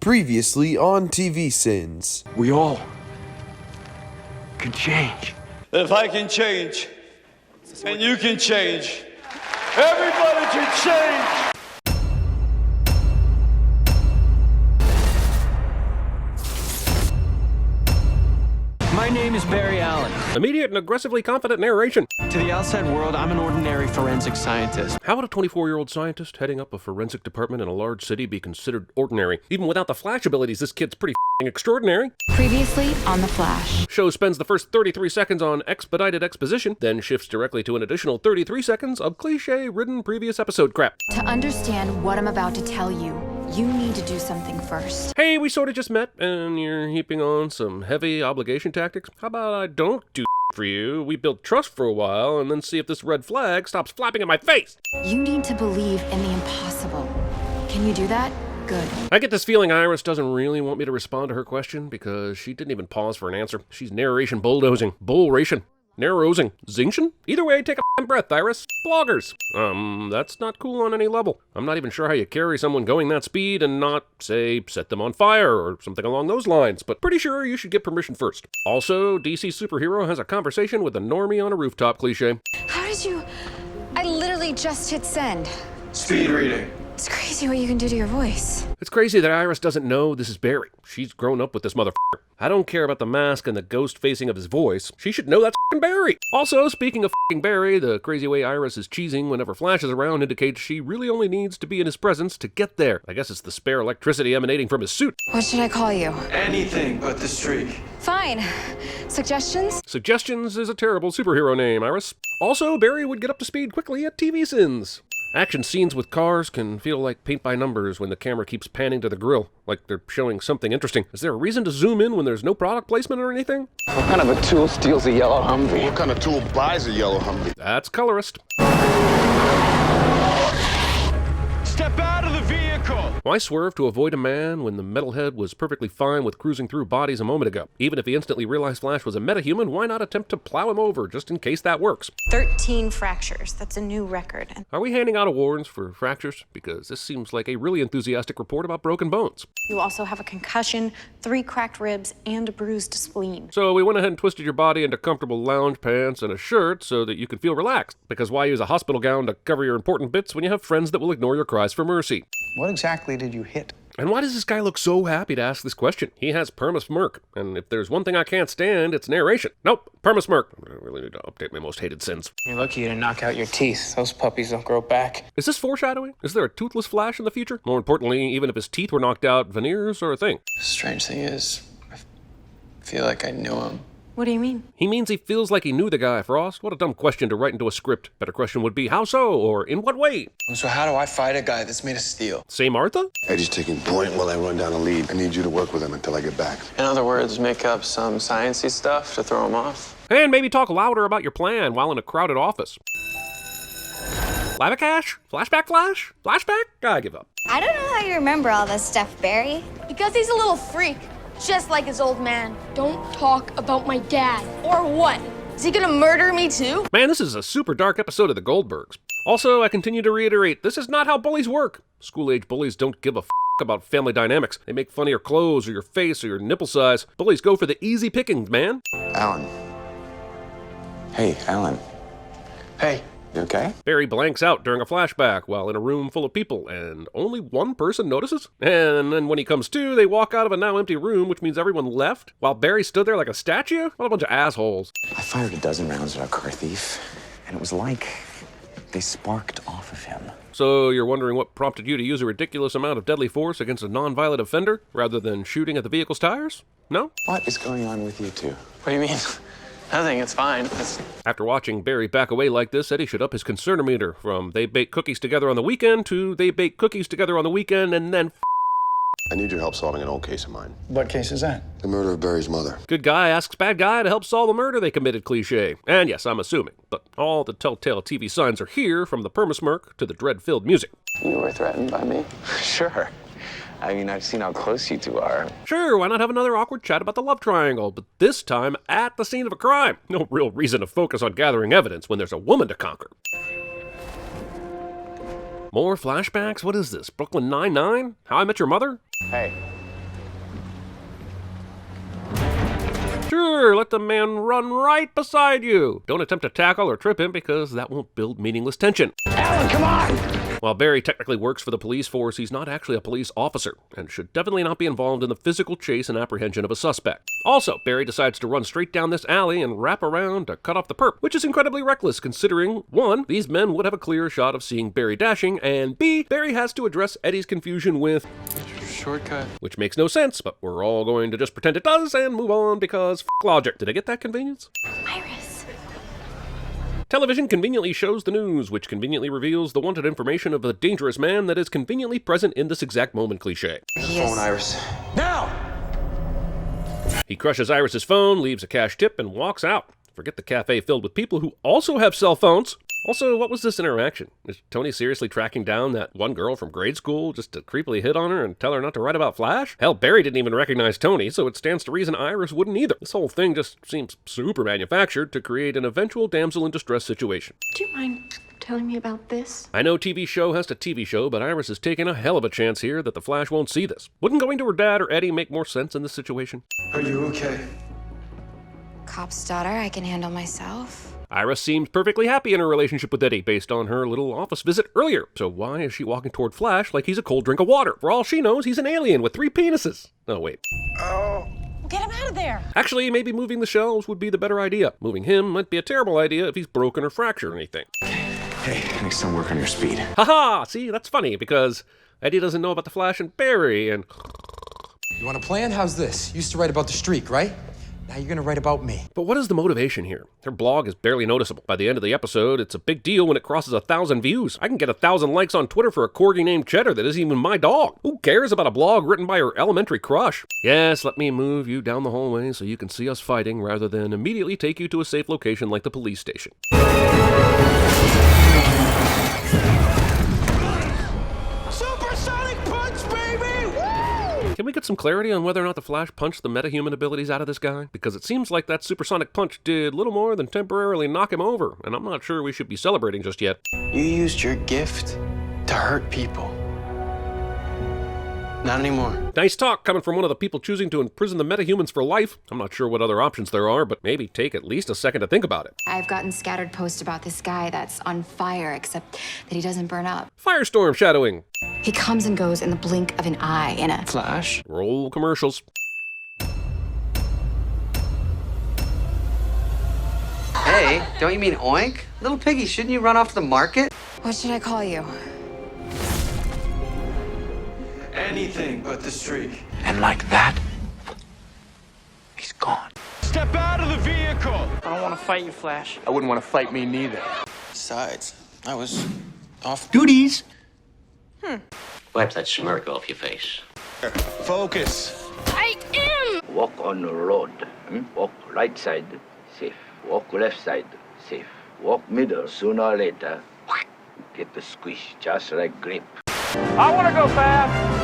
Previously on TVSins. We all can change. If I can change, and you can change, everybody can change. My name is Barry Allen. Immediate and aggressively confident narration. To the outside world, I'm an ordinary forensic scientist. How would a 24-year-old scientist heading up a forensic department in a large city be considered ordinary? Even without the Flash abilities, this kid's pretty extraordinary. Previously on The Flash. Show spends the first 33 seconds on expedited exposition, then shifts directly to an additional 33 seconds of cliche-ridden previous episode crap. To understand what I'm about to tell you, you need to do something first. Hey, we sorta just met, and you're heaping on some heavy obligation tactics. How about I don't do for you? We build trust for a while, and then see if this red flag stops flapping in my face. You need to believe in the impossible. Can you do that? Good. I get this feeling Iris doesn't really want me to respond to her question because she didn't even pause for an answer. She's narration bulldozing. Bullration. Narrowsing. Zinction? Either way, take a breath, Iris. Bloggers. That's not cool on any level. I'm not even sure how you carry someone going that speed and not, say, set them on fire or something along those lines, but pretty sure you should get permission first. Also, DC superhero has a conversation with a normie on a rooftop cliche. How did you... I literally just hit send. Speed reading. It's crazy what you can do to your voice. It's crazy that Iris doesn't know this is Barry. She's grown up with this motherfucker. I don't care about the mask and the ghost facing of his voice. She should know that's f***ing Barry. Also, speaking of f***ing Barry, the crazy way Iris is cheesing whenever Flash is around indicates she really only needs to be in his presence to get there. I guess it's the spare electricity emanating from his suit. What should I call you? Anything but the streak. Fine. Suggestions? Suggestions is a terrible superhero name, Iris. Also, Barry would get up to speed quickly at TVSins. Action scenes with cars can feel like paint by numbers when the camera keeps panning to the grill, like they're showing something interesting. Is there a reason to zoom in when there's no product placement or anything? What kind of a tool steals a yellow Humvee? What kind of tool buys a yellow Humvee? That's colorist. Step out of the vehicle! Why swerve to avoid a man when the metalhead was perfectly fine with cruising through bodies a moment ago? Even if he instantly realized Flash was a metahuman, why not attempt to plow him over just in case that works? 13 fractures. That's a new record. Are we handing out awards for fractures? Because this seems like a really enthusiastic report about broken bones. You also have a concussion, 3 cracked ribs, and a bruised spleen. So we went ahead and twisted your body into comfortable lounge pants and a shirt so that you can feel relaxed. Because why use a hospital gown to cover your important bits when you have friends that will ignore your cries for mercy? What exactly did you hit? And why does this guy look so happy to ask this question? He has perma-smirk, and if there's one thing I can't stand, it's narration. Nope, perma-smirk. I really need to update my most hated sins. You're lucky you didn't knock out your teeth. Those puppies don't grow back. Is this foreshadowing? Is there a toothless Flash in the future? More importantly, even if his teeth were knocked out, veneers are a thing. Strange thing is, I feel like I know him. What do you mean? He means he feels like he knew the guy, Frost. What a dumb question to write into a script. Better question would be, how so, or in what way? So how do I fight a guy that's made of steel? Say Martha? Eddie's taking point while I run down a lead. I need you to work with him until I get back. In other words, make up some sciencey stuff to throw him off. And maybe talk louder about your plan while in a crowded office. Lavacash? Flashback Flash? Flashback? I give up. I don't know how you remember all this stuff, Barry. Because he's a little freak, just like his old man. Don't talk about my dad. Or what? Is he gonna murder me too? Man, this is a super dark episode of the Goldbergs. Also, I continue to reiterate, this is not how bullies work. School-age bullies don't give a f*** about family dynamics. They make fun of your clothes or your face or your nipple size. Bullies go for the easy pickings, man. Alan. Hey, Alan. Hey. You okay? Barry blanks out during a flashback while in a room full of people, and only one person notices? And then when he comes to, they walk out of a now empty room, which means everyone left, while Barry stood there like a statue? What a bunch of assholes. I fired a dozen rounds at a car thief, and it was like they sparked off of him. So you're wondering what prompted you to use a ridiculous amount of deadly force against a non-violent offender, rather than shooting at the vehicle's tires? No? What is going on with you two? What do you mean? Nothing, it's fine. After watching Barry back away like this, Eddie should up his concernometer from they bake cookies together on the weekend to they bake cookies together on the weekend and then I need your help solving an old case of mine. What case is that? The murder of Barry's mother. Good guy asks bad guy to help solve the murder they committed cliche. And yes, I'm assuming, but all the telltale TV signs are here, from the perma-smirk to the dread-filled music. You were threatened by me? Sure. I mean, I've seen how close you two are. Sure, why not have another awkward chat about the love triangle, but this time at the scene of a crime. No real reason to focus on gathering evidence when there's a woman to conquer. More flashbacks? What is this, Brooklyn Nine-Nine? How I Met Your Mother? Hey, Sure, let the man run right beside you. Don't attempt to tackle or trip him because that won't build meaningless tension. Alan, come on! While Barry technically works for the police force, he's not actually a police officer and should definitely not be involved in the physical chase and apprehension of a suspect. Also, Barry decides to run straight down this alley and wrap around to cut off the perp, which is incredibly reckless considering, 1, these men would have a clear shot of seeing Barry dashing, and B, Barry has to address Eddie's confusion with Shortcut. which makes no sense, but we're all going to just pretend it does and move on because f*** logic. Did I get that convenience? Iris. Television conveniently shows the news, which conveniently reveals the wanted information of a dangerous man that is conveniently present in this exact moment cliché. Phone, Iris. Now! He crushes Iris's phone, leaves a cash tip, and walks out. Forget the cafe filled with people who also have cell phones. Also, what was this interaction? Is Tony seriously tracking down that one girl from grade school just to creepily hit on her and tell her not to write about Flash? Hell, Barry didn't even recognize Tony, so it stands to reason Iris wouldn't either. This whole thing just seems super manufactured to create an eventual damsel in distress situation. Do you mind telling me about this? I know TV show has to TV show, but Iris is taking a hell of a chance here that the Flash won't see this. Wouldn't going to her dad or Eddie make more sense in this situation? Are you okay? Cop's daughter, I can handle myself. Iris seems perfectly happy in her relationship with Eddie based on her little office visit earlier. So why is she walking toward Flash like he's a cold drink of water? For all she knows, he's an alien with 3 penises. Oh, wait. Get him out of there. Actually, maybe moving the shelves would be the better idea. Moving him might be a terrible idea if he's broken or fractured anything. Hey, next time work on your speed. Haha! See, that's funny because Eddie doesn't know about the Flash and Barry and... You want a plan? How's this? You used to write about the streak, right? Now you're gonna write about me. But what is the motivation here? Her blog is barely noticeable. By the end of the episode, it's a big deal when it crosses 1,000 views. I can get 1,000 likes on Twitter for a corgi named Cheddar that isn't even my dog. Who cares about a blog written by her elementary crush? Yes, let me move you down the hallway so you can see us fighting rather than immediately take you to a safe location like the police station. Supersonic punch, baby! Woo! Can we get some clarity on whether or not the Flash punched the metahuman abilities out of this guy? Because it seems like that supersonic punch did little more than temporarily knock him over, and I'm not sure we should be celebrating just yet. You used your gift to hurt people. Not anymore. Nice talk coming from one of the people choosing to imprison the metahumans for life. I'm not sure what other options there are, but maybe take at least a second to think about it. I've gotten scattered posts about this guy that's on fire, except that he doesn't burn up. Firestorm shadowing. He comes and goes in the blink of an eye in a... Flash? Roll commercials. Hey, don't you mean oink? Little piggy, shouldn't you run off to the market? What should I call you? Anything but the streak. And like that, he's gone. Step out of the vehicle! I don't want to fight you, Flash. I wouldn't want to fight me neither. Besides, I was off Duties. Wipe that smirk off your face. Focus. I am! Walk on the road. Walk right side, safe. Walk left side, safe. Walk middle, sooner or later. Get the squish, just like grape. I want to go fast!